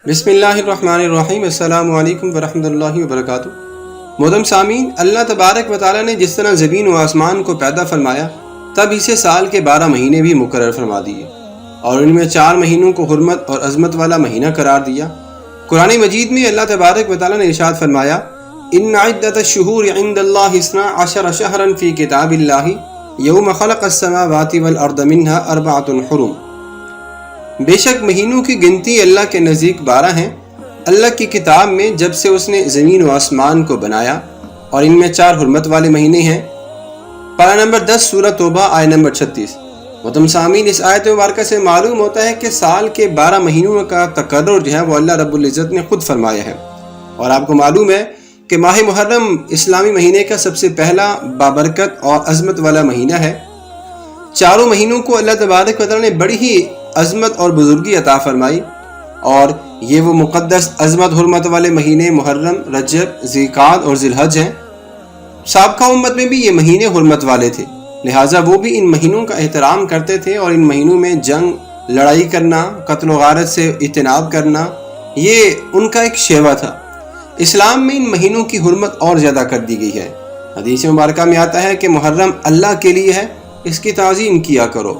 بسم اللہ الرحمن الرحیم۔ السلام علیکم ورحمۃ اللہ وبرکاتہ۔ محترم سامعین، اللہ تبارک و تعالیٰ نے جس طرح زمین و آسمان کو پیدا فرمایا تب اسے سال کے 12 مہینے بھی مقرر فرما دیے اور ان میں 4 مہینوں کو حرمت اور عظمت والا مہینہ قرار دیا۔ قرآن مجید میں اللہ تبارک و تعالیٰ نے ارشاد فرمایا، ان عدۃ الشہور عند اللہ 12 شہرا فی کتاب اللہ یوم خلق السماوات والارض منها 4 حرم۔ بے شک مہینوں کی گنتی اللہ کے نزدیک 12 ہیں اللہ کی کتاب میں جب سے اس نے زمین و آسمان کو بنایا، اور ان میں 4 حرمت والے مہینے ہیں۔ پارہ نمبر 10 سورہ توبہ آیت نمبر 36۔ محترم سامعین، اس آیت مبارکہ سے معلوم ہوتا ہے کہ سال کے 12 مہینوں کا تقرر جو ہے وہ اللہ رب العزت نے خود فرمایا ہے، اور آپ کو معلوم ہے کہ ماہ محرم اسلامی مہینے کا سب سے پہلا بابرکت اور عظمت والا مہینہ ہے۔ چاروں مہینوں کو اللہ تبارک و تعالیٰ نے بڑی ہی عظمت اور بزرگی عطا فرمائی، اور یہ وہ مقدس عظمت حرمت والے مہینے محرم، رجب، ذوالقعدہ اور ذی الحج ہیں۔ سابقہ امت میں بھی یہ مہینے حرمت والے تھے، لہٰذا وہ بھی ان مہینوں کا احترام کرتے تھے، اور ان مہینوں میں جنگ، لڑائی کرنا، قتل و غارت سے اجتناب کرنا یہ ان کا ایک شیوہ تھا۔ اسلام میں ان مہینوں کی حرمت اور زیادہ کر دی گئی ہے۔ حدیث مبارکہ میں آتا ہے کہ محرم اللہ کے لیے ہے، اس کی تعظیم کیا کرو۔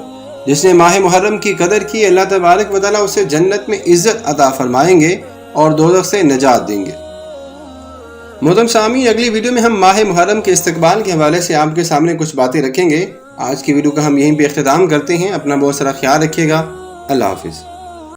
جس نے ماہ محرم کی قدر کی، اللہ تبارک و تعالیٰ اسے جنت میں عزت عطا فرمائیں گے اور دوزخ سے نجات دیں گے۔ محترم سامعین، اگلی ویڈیو میں ہم ماہ محرم کے استقبال کے حوالے سے آپ کے سامنے کچھ باتیں رکھیں گے۔ آج کی ویڈیو کا ہم یہیں پہ اختتام کرتے ہیں۔ اپنا بہت سارا خیال رکھیے گا۔ اللہ حافظ۔